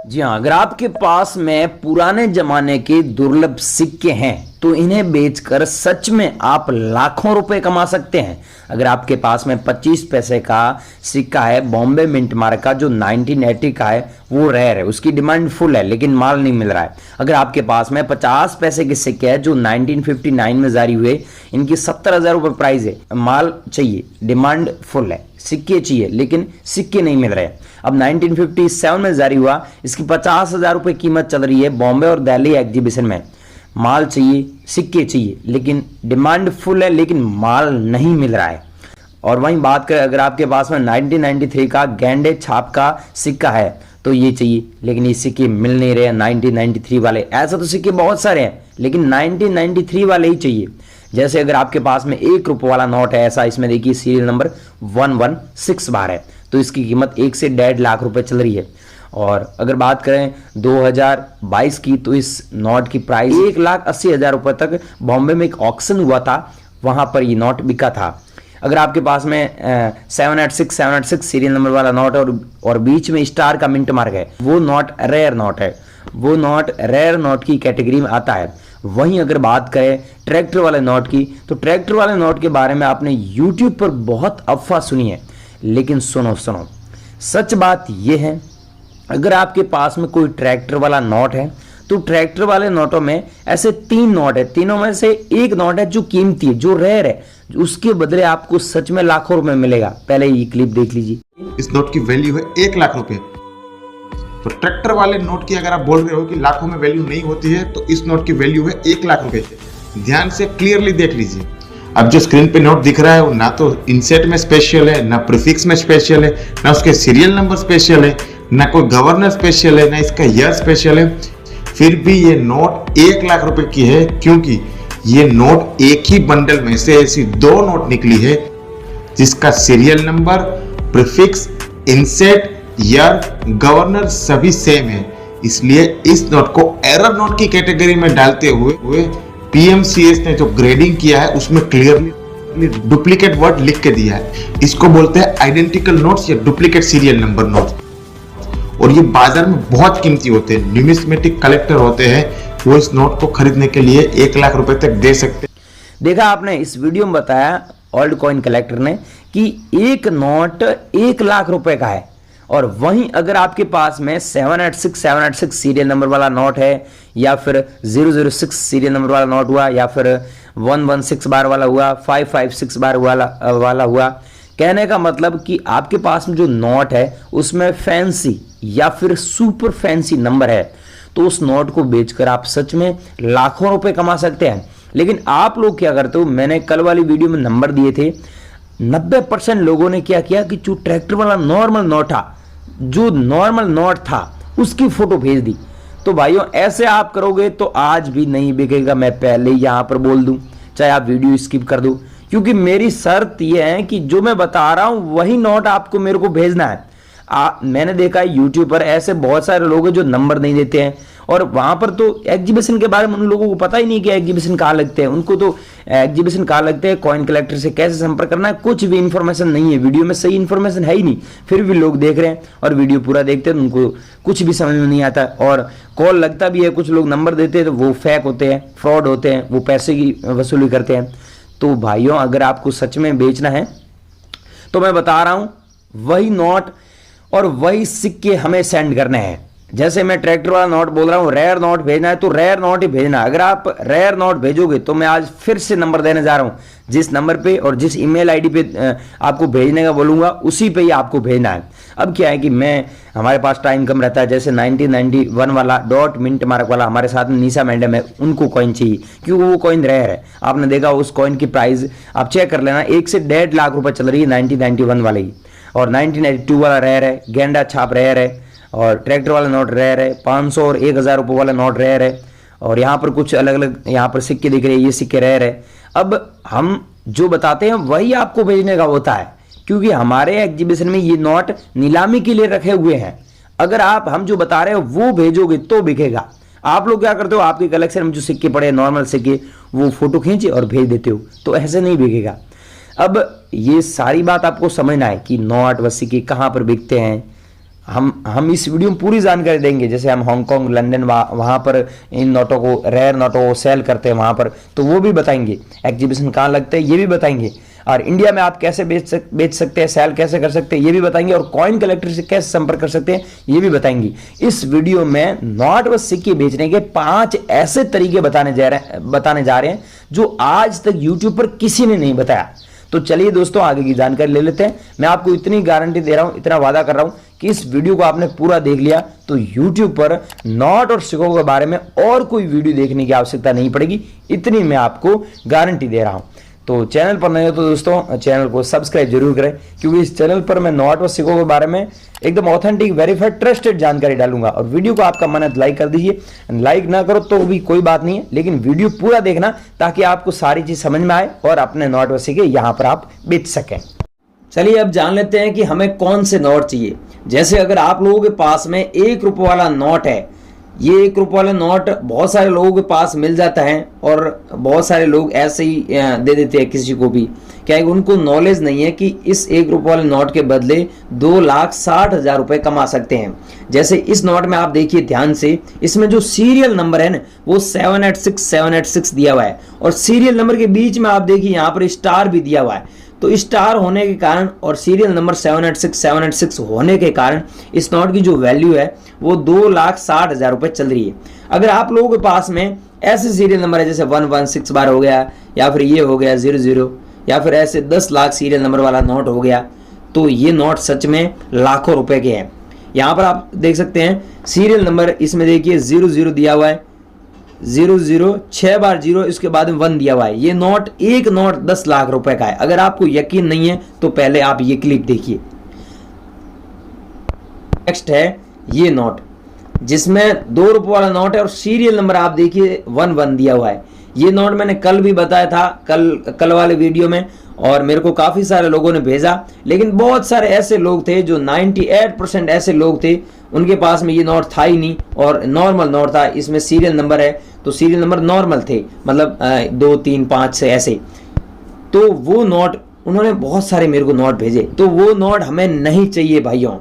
जी हाँ, अगर आपके पास में पुराने जमाने के दुर्लभ सिक्के हैं तो इन्हें बेचकर सच में आप लाखों रुपए कमा सकते हैं। अगर आपके पास में 25 पैसे का सिक्का है बॉम्बे मिंट मार्क का जो 1980 का है, वो रेयर है, उसकी डिमांड फुल है लेकिन माल नहीं मिल रहा है। अगर आपके पास में 50 पैसे के सिक्के है जो 1959 में जारी हुए, इनकी 70,000 रुपये प्राइस है, माल चाहिए, डिमांड फुल है, सिक्के चाहिए लेकिन सिक्के नहीं मिल रहे। अब 1957 में जारी हुआ, इसकी 50,000 रुपये कीमत चल रही है बॉम्बे और दिल्ली एग्जीबिशन में। माल चाहिए, सिक्के चाहिए लेकिन डिमांड फुल है लेकिन माल नहीं मिल रहा है। और वहीं बात करें अगर आपके पास में 1993 का गैंडे छाप का सिक्का है तो ये चाहिए लेकिन ये सिक्के मिल नहीं रहे 1993 वाले। ऐसा तो सिक्के बहुत सारे हैं लेकिन 1993 वाले ही चाहिए। जैसे अगर आपके पास में 1 रुपये वाला नोट है ऐसा, इसमें देखिए सीरियल नंबर 116 बार है तो इसकी कीमत 1 से 1.5 लाख रुपए चल रही है। और अगर बात करें 2022 की तो इस नोट की प्राइस 1,80,000 रुपए तक बॉम्बे में एक ऑक्शन हुआ था, वहां पर ये नोट बिका था। अगर आपके पास में 786 सीरियल नंबर वाला नोट है और बीच में स्टार का मिंट मार्क है, वो नोट रेयर नोट है, वो नोट रेयर नोट की कैटेगरी में आता है। वहीं अगर बात करें ट्रैक्टर वाले नोट की तो ट्रैक्टर वाले नोट के बारे में आपने यूट्यूब पर बहुत अफवाह सुनी है, लेकिन सुनो सच बात यह है, अगर आपके पास में कोई ट्रैक्टर वाला नोट है तो ट्रैक्टर वाले नोटों में ऐसे 3 नोट है, तीनों में से एक नोट है जो कीमती है, जो रेयर है, उसके बदले आपको सच में लाखों रुपए मिलेगा। पहले ये क्लिप देख लीजिए। इस नोट की वैल्यू है 1 लाख रुपए। तो ट्रैक्टर वाले नोट की अगर आप बोल रहे हो कि लाखों में वैल्यू नहीं होती है तो इस नोट की वैल्यू है 1 लाख रुपए। ध्यान से क्लियरली देख लीजिए। अब जो स्क्रीन पे नोट दिख रहा है वो ना तो इनसेट में स्पेशल है, ना प्रीफिक्स में स्पेशल है, ना उसके सीरियल नंबर स्पेशल है, ना कोई गवर्नर स्पेशल है, ना इसका ईयर स्पेशल है। फिर भी ये नोट 1 लाख रुपए की है क्योंकि ये नोट एक ही बंडल में से ऐसी 2 नोट निकली है जिसका serial number, prefix, inset, year, governor सभी सेम है। इसलिए इस नोट को एरर नोट की कैटेगरी में डालते हुए पीएमसीएस ने जो ग्रेडिंग किया है उसमें क्लियरली डुप्लीकेट वर्ड लिख के दिया है। इसको बोलते हैं आइडेंटिकल नोट्स या डुप्लीकेट सीरियल नंबर नोट्स। और ये बाजार में बहुत कीमती होते हैं। न्यूमिस्मेटिक कलेक्टर होते हैं, वो इस नोट को खरीदने के लिए 1 लाख रुपए तक दे सकते हैं। देखा आपने, इस वीडियो में बताया ओल्ड कॉइन कलेक्टर ने कि एक नोट 1 लाख रुपए का है। और वहीं अगर आपके पास में 786 सीरियल नंबर वाला नोट है या फिर 006 सीरियल नंबर वाला नोट हुआ या फिर 116 बार वाला हुआ, 556 बार वाला हुआ, कहने का मतलब कि आपके पास में जो नोट है उसमें फैंसी या फिर सुपर फैंसी नंबर है तो उस नोट को बेचकर आप सच में लाखों रुपए कमा सकते हैं। लेकिन आप लोग क्या करते हो, मैंने कल वाली वीडियो में नंबर दिए थे, 90% लोगों ने क्या किया कि जो ट्रैक्टर वाला नॉर्मल नोट था, जो नॉर्मल नोट था उसकी फोटो भेज दी। तो भाइयों ऐसे आप करोगे तो आज भी नहीं बिकेगा, मैं पहले ही यहां पर बोल दूं, चाहे आप वीडियो स्किप कर दो, क्योंकि मेरी शर्त यह है कि जो मैं बता रहा हूं वही नोट आपको मेरे को भेजना है। मैंने देखा है यूट्यूब पर ऐसे बहुत सारे लोग हैं जो नंबर नहीं देते हैं और वहां पर तो एग्जीबिशन के बारे में उन लोगों को पता ही नहीं कि एग्जीबिशन कहाँ लगते हैं। उनको तो एग्जीबिशन कहाँ लगते हैं, कॉइन कलेक्टर से कैसे संपर्क करना है, कुछ भी इंफॉर्मेशन नहीं है। वीडियो में सही इंफॉर्मेशन है ही नहीं, फिर भी लोग देख रहे हैं और वीडियो पूरा देखते हैं, उनको कुछ भी समझ में नहीं आता। और कॉल लगता भी है, कुछ लोग नंबर देते हैं तो वो फेक होते हैं, फ्रॉड होते हैं, वो पैसे की वसूली करते हैं। तो भाइयों अगर आपको सच में बेचना है तो मैं बता रहा हूं वही नोट और वही सिक्के हमें सेंड करने हैं। जैसे मैं ट्रैक्टर वाला नोट बोल रहा हूं, रेयर नोट भेजना है तो रेयर नोट ही भेजना। अगर आप रेयर नोट भेजोगे तो मैं आज फिर से नंबर देने जा रहा हूं, जिस नंबर पे और जिस ईमेल आईडी पे आपको भेजने का बोलूंगा उसी पे ही आपको भेजना है। अब क्या है कि हमारे पास टाइम कम रहता है, जैसे 1991 वाला डॉट मिंट मार्क वाला हमारे साथ में निशा मैडम है, उनको कॉइन चाहिए क्योंकि वो कॉइन रेयर है। आपने देखा उस कॉइन की प्राइस आप चेक कर लेना, 1 से 1.5 लाख रुपए चल रही है 1991 वाले ही। और 1982 वाला रेयर है, गेंडा छाप रेयर है, और ट्रैक्टर वाला नोट रेयर है, 500 और 1000 रुपये वाला नोट रेयर है। और यहाँ पर कुछ अलग अलग यहाँ पर सिक्के दिख रहे हैं, ये सिक्के रेयर है। अब हम जो बताते हैं वही आपको भेजने का होता है, क्योंकि हमारे एग्जीबिशन में ये नोट नीलामी के लिए रखे हुए हैं। अगर आप हम जो बता रहे हो वो भेजोगे तो बिकेगा। आप लोग क्या करते हो, आपके कलेक्शन में जो सिक्के पड़े नॉर्मल सिक्के, वो फोटो खींचे और भेज देते हो, तो ऐसे नहीं बिकेगा। अब ये सारी बात आपको समझना है कि नोट व सिक्के कहाँ पर बिकते हैं, हम इस वीडियो में पूरी जानकारी देंगे। जैसे हम हांगकांग, लंदन, वहाँ पर इन नोटों को, रेयर नोटों को सेल करते हैं वहाँ पर, तो वो भी बताएंगे। एग्जीबिशन कहाँ लगते हैं ये भी बताएंगे। और इंडिया में आप कैसे बेच सकते हैं, सेल कैसे कर सकते हैं ये भी बताएंगे। और कॉइन कलेक्टर से कैसे संपर्क कर सकते हैं ये भी बताएंगे। इस वीडियो में नोट व सिक्के बेचने के 5 ऐसे तरीके बताने जा रहे हैं जो आज तक यूट्यूब पर किसी ने नहीं बताया। तो चलिए दोस्तों आगे की जानकारी ले लेते हैं। मैं आपको इतनी गारंटी दे रहा हूं, इतना वादा कर रहा हूं कि इस वीडियो को आपने पूरा देख लिया तो यूट्यूब पर नोट और सिक्कों के बारे में और कोई वीडियो देखने की आवश्यकता नहीं पड़ेगी, इतनी मैं आपको गारंटी दे रहा हूं। तो चैनल पर नए हो तो दोस्तों चैनल को सब्सक्राइब जरूर करें, क्योंकि इस चैनल पर मैं नोट और सिक्कों के बारे में एकदम ऑथेंटिक, वेरीफाइड, ट्रस्टेड जानकारी डालूंगा। और वीडियो को आपका मन है तो लाइक कर दीजिए, लाइक ना करो तो भी कोई बात नहीं है, लेकिन वीडियो पूरा देखना ताकि आपको सारी चीज समझ में आए और अपने नोट व सिक्के यहाँ पर आप बेच सकें। चलिए अब जान लेते हैं कि हमें कौन से नोट चाहिए। जैसे अगर आप लोगों के पास में 1 रुपये वाला नोट है, ये 1 रुपये वाला नोट बहुत सारे लोगों के पास मिल जाता है और बहुत सारे लोग ऐसे ही दे देते हैं किसी को भी, क्या है उनको नॉलेज नहीं है कि इस 1 रुपये वाले नोट के बदले 2,60,000 रुपये कमा सकते हैं। जैसे इस नोट में आप देखिए ध्यान से, इसमें जो सीरियल नंबर है ना वो 786 दिया हुआ है, और सीरियल नंबर के बीच में आप देखिए यहाँ पर स्टार भी दिया हुआ है। तो स्टार होने के कारण और सीरियल नंबर 786 होने के कारण इस नोट की जो वैल्यू है वो 2,60,000 रुपये चल रही है। अगर आप लोगों के पास में ऐसे सीरियल नंबर है जैसे 116 बार हो गया, या फिर ये हो गया 00, या फिर ऐसे 10 लाख सीरियल नंबर वाला नोट हो गया, तो ये नोट सच में लाखों रुपए के हैं। यहाँ पर आप देख सकते हैं सीरियल नंबर, इसमें देखिए 00 दिया हुआ है, 00 6 बार 0, इसके बाद में 1 दिया हुआ है। ये नोट, एक नोट 10 लाख रुपए का है। अगर आपको यकीन नहीं है तो पहले आप ये क्लिप देखिए। नेक्स्ट है ये नोट जिसमें 2 रुपये वाला नोट है और सीरियल नंबर आप देखिए 11 दिया हुआ है। ये नोट मैंने कल भी बताया था, कल वाले वीडियो में, और मेरे को काफी सारे लोगों ने भेजा, लेकिन बहुत सारे ऐसे लोग थे जो 98% ऐसे लोग थे उनके पास में ये नोट था ही नहीं, और नॉर्मल नोट था, इसमें सीरियल नंबर है तो सीरियल नंबर नॉर्मल थे, मतलब 2, 3, 5 से ऐसे। तो वो नोट, उन्होंने बहुत सारे मेरे को नोट भेजे, तो वो नोट हमें नहीं चाहिए भाइयों।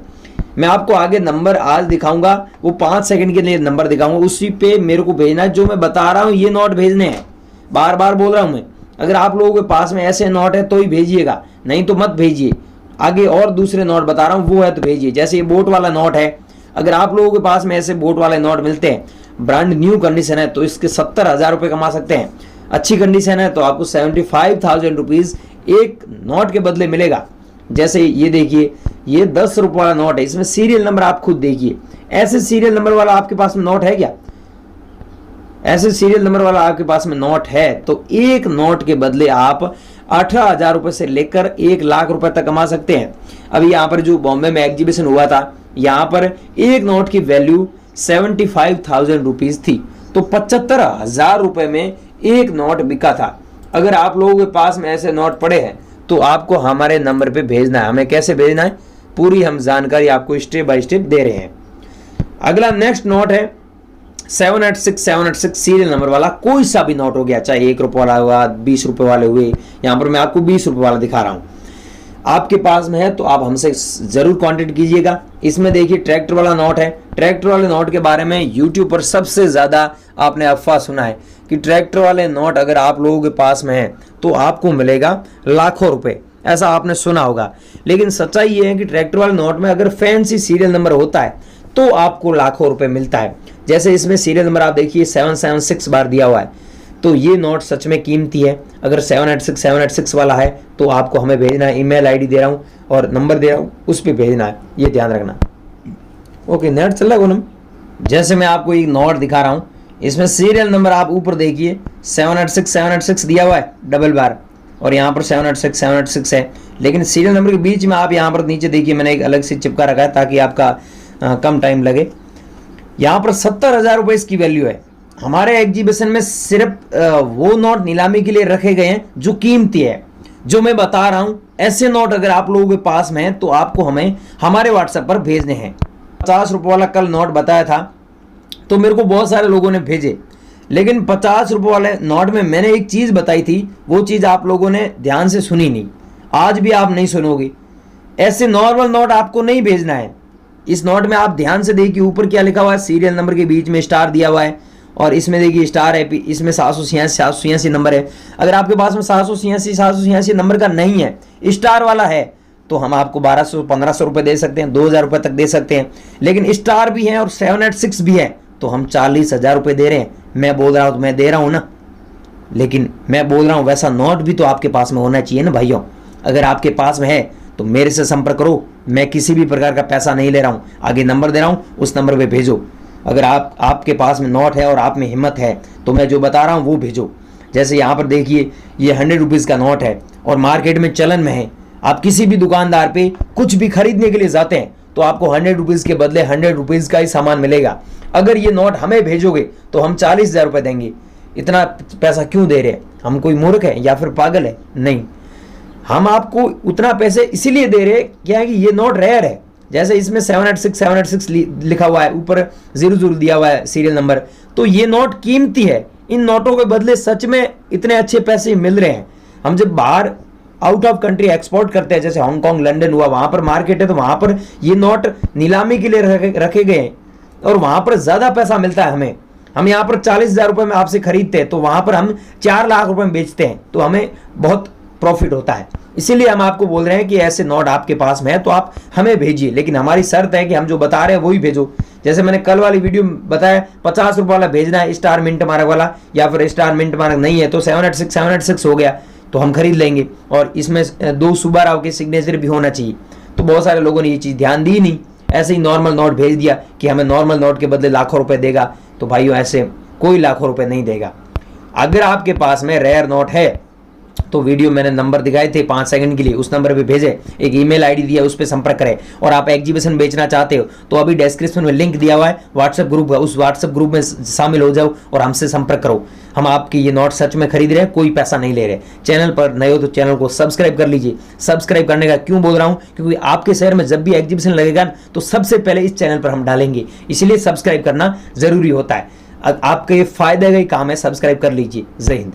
मैं आपको आगे नंबर आज दिखाऊंगा, वो 5 सेकंड के लिए नंबर दिखाऊंगा, उसी पे मेरे को भेजना है। जो मैं बता रहा हूँ ये नोट भेजने हैं, बार बार बोल रहा हूँ मैं। अगर आप लोगों के पास में ऐसे नोट है तो ही भेजिएगा, नहीं तो मत भेजिए। आगे और दूसरे नोट बता रहा हूँ वो है तो भेजिए। जैसे ये बोट वाला नोट है, अगर आप लोगों के पास में ऐसे बोट वाले नोट मिलते हैं, ब्रांड न्यू कंडीशन है, तो इसके 70,000 रुपये कमा सकते हैं। अच्छी कंडीशन है तो आपको 75,000 रुपीज एक नोट के बदले मिलेगा। जैसे ये देखिए, ये 10 रुपये वाला नोट है, इसमें सीरियल नंबर आप खुद देखिए। ऐसे सीरियल नंबर वाला आपके पास में नोट है क्या? ऐसे सीरियल नंबर वाला आपके पास में नोट है तो एक नोट के बदले आप 18,000 रुपए से लेकर 1 लाख रुपए तक कमा सकते हैं। अभी यहाँ पर जो बॉम्बे में एग्जीबिशन हुआ था, यहाँ पर एक नोट की वैल्यू 75,000 रुपीज थी, तो 75,000 रुपए में एक नोट बिका था। अगर आप लोगों के पास में ऐसे नोट पड़े हैं तो आपको हमारे नंबर पे भेजना है। हमें कैसे भेजना है पूरी हम जानकारी आपको स्टेप बाय स्टेप दे रहे हैं। अगला नेक्स्ट नोट है 786 सीरियल नंबर वाला कोई सा भी नोट हो गया, चाहे 1 रुपये वाला हुआ, 20 रुपये वाले हुए। यहाँ पर मैं आपको 20 रुपये वाला दिखा रहा हूँ, आपके पास में है तो आप हमसे जरूर कांटेक्ट कीजिएगा। इसमें देखिए ट्रैक्टर वाला नोट है। ट्रैक्टर वाले नोट के बारे में यूट्यूब पर सबसे ज्यादा आपने अफवाह सुना है कि ट्रैक्टर वाले नोट अगर आप लोगों के पास में है तो आपको मिलेगा लाखों रुपए, ऐसा आपने सुना होगा। लेकिन सच्चाई ये है कि ट्रैक्टर वाले नोट में अगर फैंसी सीरियल नंबर होता है तो आपको लाखों रुपए मिलता है। जैसे इसमें सीरियल नंबर आप देखिए 776 बार दिया हुआ है, तो ये नोट सच में कीमती है। अगर 786 वाला है तो आपको हमें भेजना है। ईमेल आईडी दे रहा हूँ और नंबर दे रहा हूँ, उस पर भेजना है, ये ध्यान रखना। ओके, नेट चल रहा है। जैसे मैं आपको एक नोट दिखा रहा हूँ, इसमें सीरियल नंबर आप ऊपर देखिए 786 दिया हुआ है डबल बार, और यहाँ पर 786 है, लेकिन सीरियल नंबर के बीच में आप यहाँ पर नीचे देखिए मैंने एक अलग से चिपका रखा है ताकि आपका कम टाइम लगे। यहाँ पर 70,000 रुपये इसकी वैल्यू है। हमारे एग्जीबिशन में सिर्फ वो नोट नीलामी के लिए रखे गए हैं जो कीमती है। जो मैं बता रहा हूँ ऐसे नोट अगर आप लोगों के पास में है तो आपको हमें हमारे व्हाट्सएप पर भेजने हैं। 50 रुपये वाला कल नोट बताया था तो मेरे को बहुत सारे लोगों ने भेजे, लेकिन 50 रुपये वाले नोट में मैंने एक चीज़ बताई थी, वो चीज़ आप लोगों ने ध्यान से सुनी नहीं, आज भी आप नहीं सुनोगे। ऐसे नॉर्मल नोट आपको नहीं भेजना है, इस नोट में आप ध्यान से देखिए ऊपर क्या लिखा हुआ है, सीरियल नंबर के बीच में स्टार दिया हुआ है और इसमें देखिए स्टार है, इसमें 786 नंबर है। अगर आपके पास में 786 नंबर का नहीं है, स्टार वाला है, तो हम आपको 1200-1500 रुपए दे सकते हैं, 2000 रुपए तक दे सकते हैं। लेकिन स्टार भी है और 786 भी है तो हम 40,000 रुपए दे रहे हैं। मैं बोल रहा हूं तो मैं दे रहा हूं ना, लेकिन मैं बोल रहा हूं वैसा नोट भी तो आपके पास में होना चाहिए ना भाइयों। अगर आपके पास में है तो मेरे से संपर्क करो, मैं किसी भी प्रकार का पैसा नहीं ले रहा हूं, आगे नंबर दे रहा हूं, उस नंबर पे भेजो। अगर आपके पास में नोट है और आप में हिम्मत है तो मैं जो बता रहा हूं वो भेजो। जैसे यहाँ पर देखिए ये 100 रुपीज़ का नोट है और मार्केट में चलन में है। आप किसी भी दुकानदार पे कुछ भी खरीदने के लिए जाते हैं तो आपको 100 रुपीज़ के बदले 100 रुपीज़ का ही सामान मिलेगा। अगर ये नोट हमें भेजोगे तो हम 40,000 रुपये देंगे। इतना पैसा क्यों दे रहे हैं? हम कोई मूर्ख है या फिर पागल है? नहीं, हम आपको उतना पैसे इसीलिए दे रहे क्या है कि ये नोट रेयर है। जैसे इसमें 786 लिखा हुआ है, ऊपर 00 दिया हुआ है सीरियल नंबर, तो ये नोट कीमती है। इन नोटों के बदले सच में इतने अच्छे पैसे मिल रहे हैं। हम जब बाहर आउट ऑफ कंट्री एक्सपोर्ट करते हैं, जैसे हांगकांग, लंदन हुआ, वहां पर मार्केट है तो वहां पर ये नोट नीलामी के लिए रखे गए हैं और वहां पर ज्यादा पैसा मिलता है हमें। हम यहाँ पर 40,000 रुपए में आपसे खरीदते हैं तो वहां पर हम 4 लाख रुपए में बेचते हैं, तो हमें बहुत प्रॉफिट होता है। इसीलिए हम आपको बोल रहे हैं कि ऐसे नोट आपके पास में है तो आप हमें भेजिए, लेकिन हमारी शर्त है कि हम जो बता रहे हैं वही भेजो। जैसे मैंने कल वाली वीडियो में बताया, 50 रुपये वाला भेजना है, स्टार मिंट मार्क वाला, या फिर स्टार मिंट मार्क नहीं है तो 786 हो गया तो हम खरीद लेंगे। और इसमें 2 सुब्बा राव के सिग्नेचर भी होना चाहिए। तो बहुत सारे लोगों ने ये चीज़ ध्यान दी नहीं, ऐसे ही नॉर्मल नोट भेज दिया कि हमें नॉर्मल नोट के बदले लाखों रुपए देगा। तो भाइयों ऐसे कोई लाखों रुपए नहीं देगा। अगर आपके पास में रेयर नोट है तो वीडियो मैंने नंबर दिखाए थे 5 सेकंड के लिए, उस नंबर पे भेजे, एक ईमेल आईडी दिया, उस पर संपर्क करें। और आप एग्जीबिशन बेचना चाहते हो तो अभी डिस्क्रिप्शन में लिंक दिया हुआ है व्हाट्सएप ग्रुप का, उस व्हाट्सएप ग्रुप में शामिल हो जाओ और हमसे संपर्क करो। हम आपके ये नोट सच में खरीद रहे हैं, कोई पैसा नहीं ले रहे। चैनल पर नए हो तो चैनल को सब्सक्राइब कर लीजिए। सब्सक्राइब करने का क्यों बोल रहा हूँ, क्योंकि आपके शहर में जब भी एग्जीबिशन लगेगा तो सबसे पहले इस चैनल पर हम डालेंगे, इसलिए सब्सक्राइब करना जरूरी होता है। आपके फायदे का ही काम है, सब्सक्राइब कर लीजिए। जय हिंद।